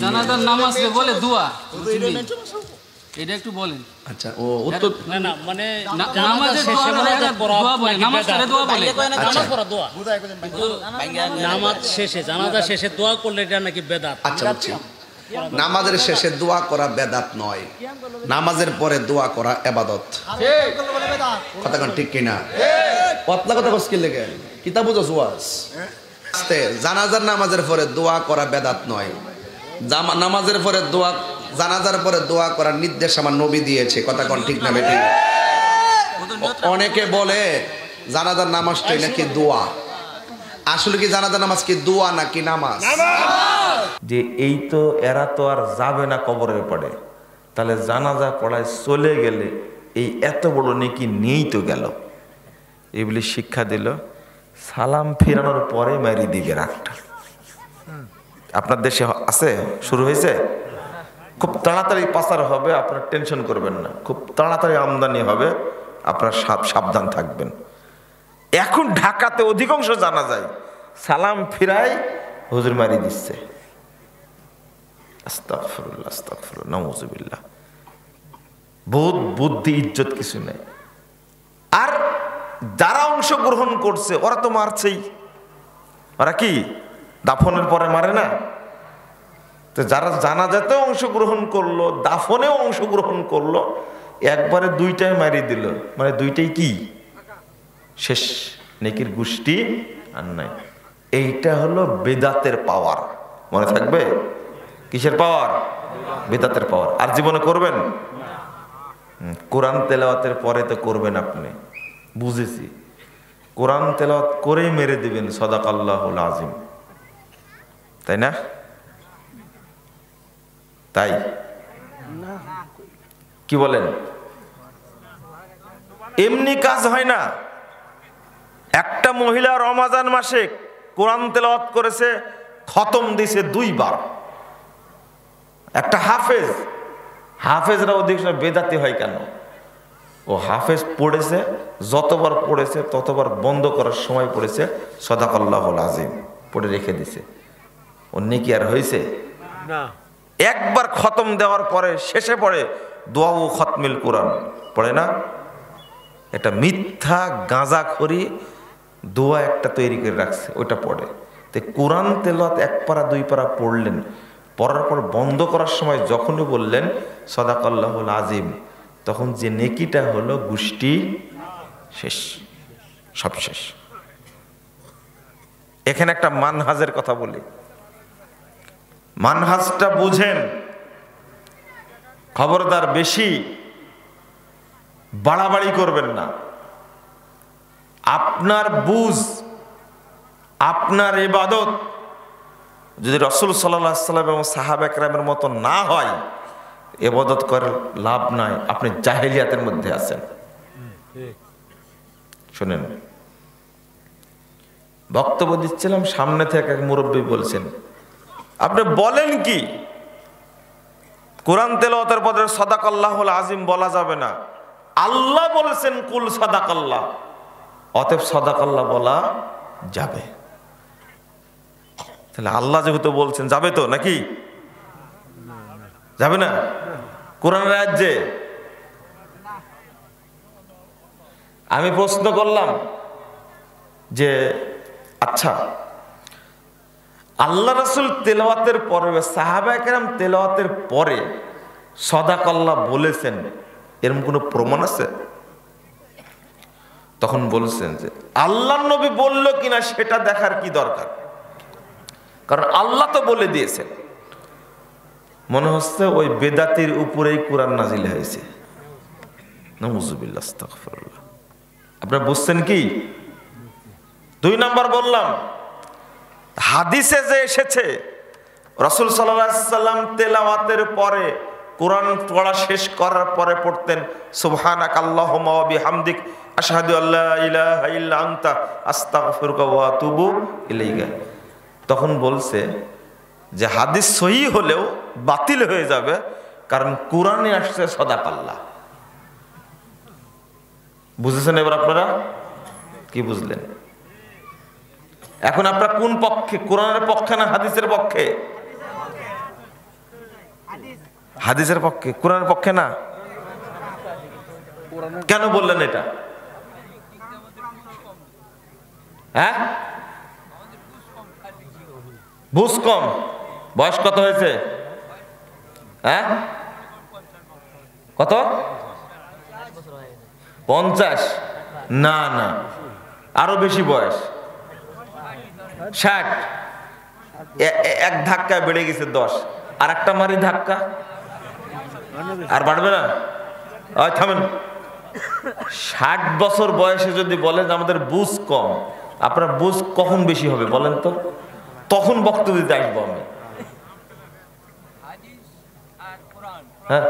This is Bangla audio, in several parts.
জানাজার নামাজ বলে দোয়া এটা একটু বলেন। আচ্ছা ও উত্তর না না মানে নামাজের দোয়া বলে দোয়া বলে নামাজ ছেড়ে দোয়া বলে নামাজ পড়া দোয়া নামাজ শেষে জানাজা শেষে দোয়া করলে এটা নাকি বেদাত। আচ্ছা বুঝছি, নামাজের শেষে দোয়া করা বেদাত নয়, নামাজের পরে দোয়া করা ইবাদত। কথা কোন ঠিক কিনা? পতলা কথা কসকি লেগে কিতাব বুঝছ ওয়াজ আস্তে। জানাজার নামাজের পরে দোয়া করা বেদাত নয়, নামাজের পরে দোয়া, জানাজার পরে দোয়া করার নির্দেশ আমার নবী দিয়েছে। কথা কোন ঠিক না বেটি? অনেকে বলে জানাজার নামাজটাই নাকি দোয়া, আসলে কি জানাজার নামাজ কি দোয়া নাকি নামাজ? যে এই তো এরা তো আর যাবে না কবরের পরে, তাহলে জানাজা পড়ায় চলে গেলে এই এত বড় নেকি নেই তো গেল। এগুলি শিক্ষা দিল, সালাম ফিরানোর পরে মারি দিবে রাগটা। আপনার দেশে আছে, শুরু হয়েছে, খুব তাড়াতাড়ি পাচার হবে, আপনার টেনশন করবেন না, খুব তাড়াতাড়ি আমদানি হবে, আপনার সাবধান থাকবেন। এখন ঢাকাতে অধিকাংশ জানা যায় সালাম ফিরাই হুজুর মারি দিচ্ছে। আস্তাগফিরুল্লাহ আস্তাগফিরুল্লাহ নাউযুবিল্লাহ। বহুত বুদ্ধি ইজ্জত কিছু নেই। আর যারা অংশগ্রহণ করছে ওরা তো মারছেই, ওরা কি দাফনের পরে মারে না? তো যারা জানাজাতেও অংশগ্রহণ করলো, দাফনেও অংশগ্রহণ করলো, একবারে দুইটাই মারি দিল, মানে দুইটাই কি শেষ, নেকির গোষ্ঠী আর নাই। এইটা হলো বেদাতের পাওয়ার, মনে থাকবে। কিসের পাওয়ার? বেদাতের পাওয়ার। আর জীবনে করবেন? কোরআন তেলাওয়াতের পরে তো করবেন আপনি, বুঝেছি। কোরআন তেলাওয়াত করেই মেরে দিবেন সাদাকাল্লাহুল আযীম, তাই না? তাই কি বলেন? এমনি কাজ হয় না। একটা মহিলা রমাজান মাসে কোরআন তেলাওয়াত করেছে, খতম দিছে 2 বার। একটা হাফেজ, হাফেজরা অধিকাংশ বেদাতি হয় কেন? ও হাফেজ পড়েছে, যতবার পড়েছে ততবার বন্ধ করার সময় পড়েছে সাদাকাল্লাহুল আযীম পড়ে রেখে দিছে। ও নেকি আর হয়েছে না। একবার খতম দেওয়ার পরে শেষে পড়ে দোয়া ও খতমিল কোরআন পড়ে না। এটা মিথ্যা গাঁজাখড়ি দোয়া একটা তৈরি করে রাখছে, ওইটা পড়ে। তো কোরআন তেলাওয়াত 1 পারা 2 পারা পড়লেন, পড়ার পর বন্ধ করার সময় যখনই বললেন সাদাকাল্লাহুল আযীম, তখন যে নেকিটা হলো গোষ্ঠী শেষ, সব শেষ। এখানে একটা মানহাজের কথা বলি, মানহাজটা বুঝেন। খবরদার বেশি বাড়াবাড়ি করবেন না। আপনার বুঝ, আপনার ইবাদত যদি রাসূল সাল্লাল্লাহু আলাইহি ওয়াসাল্লাম এবং সাহাবা কেরামের মতো না হয়, ইবাদত করার লাভ নাই, আপনি জাহেলিয়াতের মধ্যে আছেন। শুনেন, বক্তব্য দিচ্ছিলাম, সামনে থেকে এক মুরব্বী বলছেন, আপনি বলেন কি কোরআন তেলাওয়াতের পরে সাদাকাল্লাহুল আযীম বলা যাবে না? আল্লাহ বলেছেন কুল সাদাকাল্লাহ, অতএব সাদাকাল্লাহ বলা যাবে। তাহলে আল্লাহ যেহেতু বলছেন যাবে তো, নাকি যাবে না? কোরআনের রাজ্যে আমি প্রশ্ন করলাম যে আচ্ছা, আল্লাহ রাসূল তেলাওয়াতের পরে, সাহাবায়ে কেরাম তেলাওয়াতের পরে সাদাকাল্লাহ বলেছেন, এরকম কোনো প্রমাণ আছে? তখন বলছেন যে আল্লাহর নবী বলল কিনা সেটা দেখার কি দরকার, কারণ আল্লাহ তো বলে দিয়েছেন। মনে হচ্ছে ওই বেদাতির উপরেই কোরআন নাজিল হয়েছে। নাউযুবিল্লাহ আস্তাগফিরুল্লাহ। আপনারা বুঝছেন কি? 2 নাম্বার বললাম, হাদিসে যে এসেছে রাসূল সাল্লাল্লাহু আলাইহি ওয়াসাল্লাম তেলাওয়াতের পরে, কোরআন পড়া শেষ করার পরে পড়তেন সুবহানাকাল্লাহুম্মা ওয়া বিহামদিক আশহাদু আল্লা ইলাহা ইল্লা আনতা আস্তাগফিরুকা ওয়া আতুবু ইলাইকা। তখন বলছে যে হাদিস সহিহ হলেও বাতিল হয়ে যাবে, কারণ কোরআনে আসছে সাদাকাল্লাহ। বুঝেছেন এবার আপনারা? কি বুঝলেন? এখন আপনারা কোন পক্ষে, কোরআনের পক্ষে না হাদিসের পক্ষে? হাদিসের পক্ষে, কোরআনের পক্ষে না। কেন বললেন এটা? হ্যাঁ, বুঝ কম। বয়স কত হয়েছে? হ্যাঁ, কত? 50? না না, আরো বেশি বয়স, 60। এক ধাক্কায় বেড়ে গেছে 10, আর একটা মারি ধাক্কা আর বাড়বে না। থামেন। 60 বছর বয়সে যদি বলেন আমাদের বুঝ কম, আপনার বুঝ কখন বেশি হবে বলেন তো? তখন বক্তব্য দিতে আসবো আমি। হ্যাঁ,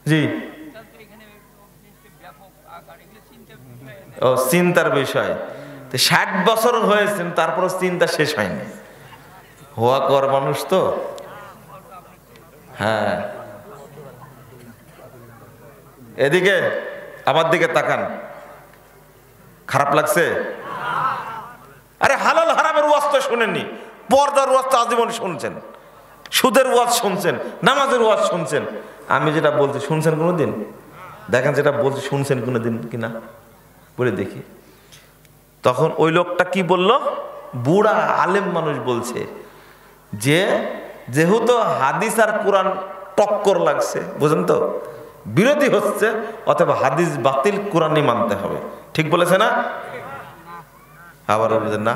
জি, ও চিন্তার বিষয়। 60 বছর হয়েছেন তারপর চিন্তা শেষ হয়নি। হওয়া কর মানুষ তো। হ্যাঁ, এদিকে আমার দিকে তাকান। খারাপ লাগছে? আরে হালাল হারামের ওয়াজ তো শুনেননি, পর্দার ওয়াজ তো আজীবন শুনছেন, সুদের ওয়াজ শুনছেন, নামাজের ওয়াজ শুনছেন। আমি যেটা বলছি শুনছেন কোনোদিন? দেখেন যেটা বলছি শুনছেন কোনোদিন কিনা বলে দেখি। তখন ওই লোকটা কি বলল? বুড়া আলেম মানুষ বলছে যে যেহেতু হাদিস আর কোরআন টক্কর লাগছে, বুঝেন তো, বিরোধী হচ্ছে, অথবা হাদিস বাতিল, কোরআনই মানতে হবে। ঠিক বলেছে না? আবার বুঝেন না?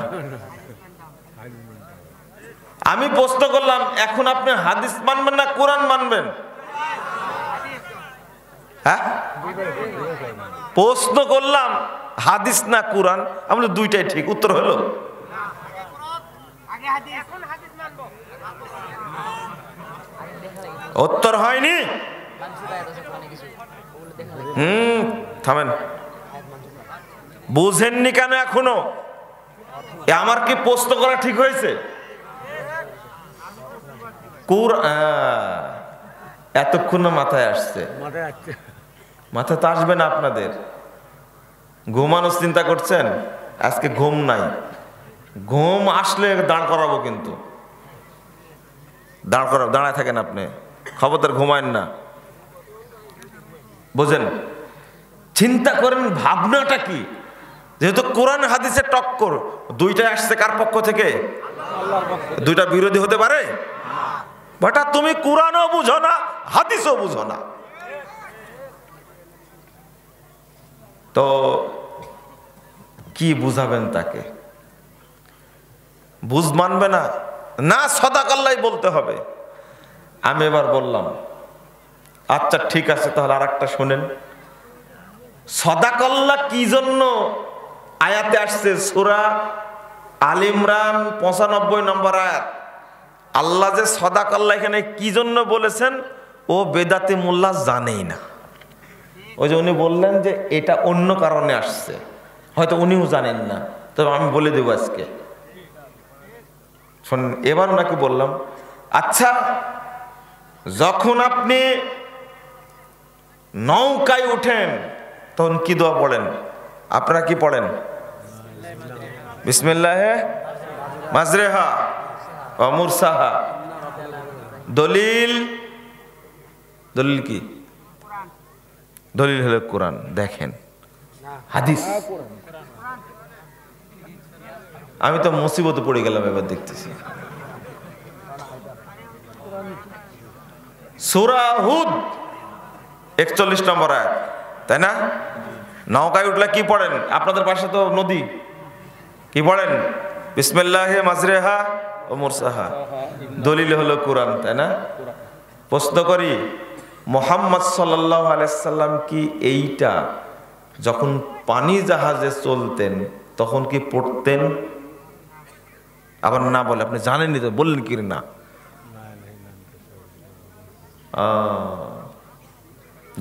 আমি প্রশ্ন করলাম, এখন আপনি হাদিস মানবেন না কোরআন মানবেন? হ্যাঁ, প্রশ্ন করলাম হাদিস না কোরআন, আমাদের দুইটাই ঠিক। উত্তর হলো উত্তর হয়নি। থামেন, বুঝেননি কেন এখনো? আমার কি প্রশ্ন করা ঠিক হয়েছে? এতক্ষণ মাথায় আসছে, মাথায় তো আসবে না আপনাদের। ঘুমানোর চিন্তা করছেন, আজকে ঘুম নাই। ঘুম আসলে দাঁড় করাবো, কিন্তু দাঁড় করাবো। দাঁড়ায় থাকেন আপনি, খবরদার ঘুমায়েন না। বুঝেন, চিন্তা করেন ভাবনাটা কি। যেহেতু কোরআন হাদিসের টক্কর, দুইটা আসছে কার পক্ষ থেকে? দুইটা বিরোধী হতে পারে? বেটা তুমি কোরআনও বুঝো না, হাদিসও বুঝো না, তো কি বুঝাবেন তাকে? বুঝ মানবে না, না সাদাকাল্লাই বলতে হবে। আমি এবার বললাম, আচ্ছা ঠিক আছে, তাহলে আর একটা শোনেন। সাদাকাল্লা কি জন্য আয়াতে আসছে? সূরা আল ইমরান 95 নম্বর আয়াত। আল্লাহ যে সাদাকাল্লা এখানে কি জন্য বলেছেন, ও বেদাতি মোল্লা জানেই না। ওই যে উনি বললেন যে এটা অন্য কারণে আসছে, হয়তো উনিও জানেন না, তবে আমি বলে দেব আজকে শোনেন। এবার ওনাকে বললাম, আচ্ছা যখন আপনি নৌকায় উঠেন তখন কি দোয়া পড়েন? আপনারা কি পড়েন? বিসমিল্লাহে মাজরেহা ওয়া মুরসাহা। দলিল, দলিল কি? দলিল হলো কোরআন। দেখেন হাদিস। আমি তো মুসিবতে পড়ে গেলাম, এবার দেখতেছি সূরা হুদ 41 নম্বর আয়াত, তাই না? নৌকায় উঠলে কি পড়েন? আপনাদের পাশে তো নদী, কি পড়েন? বিসমিল্লাহে মাজরেহা ও মুরসাহা। দলিল হলো কোরআন, তাই না? প্রশ্ন করি, মুহাম্মদ সাল্লাল্লাহু আলাইহি সাল্লাম কি এইটা যখন পানি জাহাজে চলতেন তখন কি পড়তেন? আবার না বলে আপনি জানেননি তো, বললেন কি না?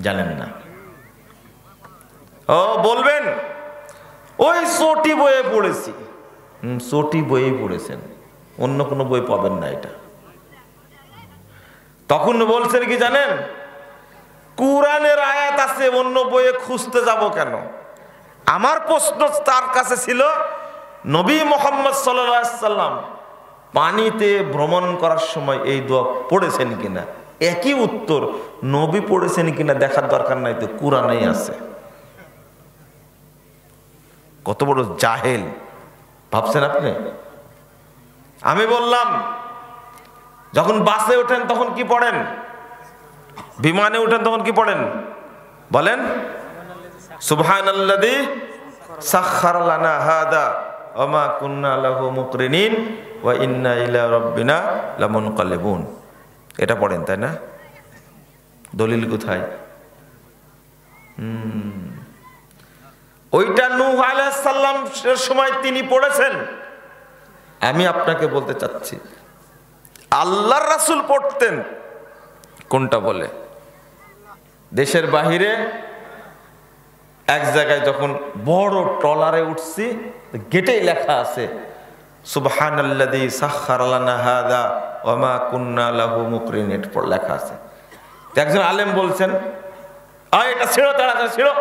জানেন না, ও বলবেন ওই চটি বইয়ে পড়েছি। চটি বইয়ে পড়েছেন, অন্য কোনো বই পাবেন না এটা। তখন বলছেন কি জানেন? কোরআনের আয়াত আছে, অন্য বইয়ে খুঁজতে যাব কেন? আমার প্রশ্ন তার কাছে ছিল, নবী মুহাম্মদ সাল্লাল্লাহু আলাইহি সাল্লাম পানিতে ভ্রমণ করার সময় এই দোয়া পড়েছেন কিনা। একই উত্তর, নবী পড়েছেন কিনা দেখার দরকার নাই, তো কুরআনেই আছে। কত বড় জাহেল ভাবছেন আপনি। আমি বললাম, যখন বাসে ওঠেন তখন কি পড়েন, বিমানে ওঠেন তখন কি পড়েন বলেন? সুবহানাল্লাযী সাখখারা লানা হাদা ওয়া মা কুন্না লাহু মুকরিনিন ওয়া ইন্না ইলা রাব্বিনা লামুনকালিবুন। এটা পড়েন, তাই না? দলিল কোথায়? ওইটা নূহ আলাইহিস সালাম সময় তিনি পড়েছেন। আমি আপনাকে বলতে চাচ্ছি, আল্লাহর রাসূল পড়তেন কোনটা বলে? দেশের বাহিরে এক জায়গায় যখন বড় ট্রলারে উঠছি, গেটেই লেখা আছে সুবহানাল্লাযী সাখখারা লানা হাযা ওয়া মা কুন্না লাহু মুকরিনিন, এটা লেখা আছে। একজন আলেম বলছেন, এটা ছেড়ো, তাড়াতাড়ি ছেড়ো।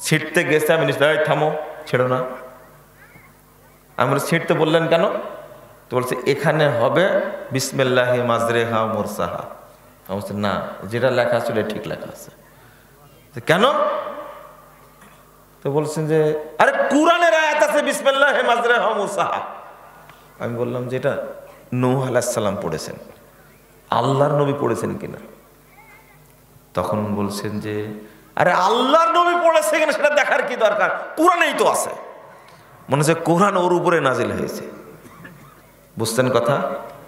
ছিটতে গেছে, আমি নিশ্চয় থামো, ছেড়ো না। আমরা ছিটতে বললেন কেন? তো বলছে এখানে হবে বিসমিল্লাহি মাজরিহা মুরসাহা। আমি বলছি না, যেটা লেখা আছে ঠিক লেখা আছে। কেন? তো বলছেন যে আরে কুরআনের আয়াত আছে বিসমিল্লাহি মাজরিহা মুরসাহা। আমি বললাম যে এটা নূহ আলাইহিস সালাম পড়েছেন, আল্লাহর নবী পড়েছেন কিনা। তখন বলছেন যে আরে আল্লাহর নবী পড়েছে কিনা সেটা দেখার কি দরকার, কুরআনেই তো আছে। মনে হচ্ছে কোরআন ওর উপরে নাজিল হয়েছে। বুঝছেন কথা?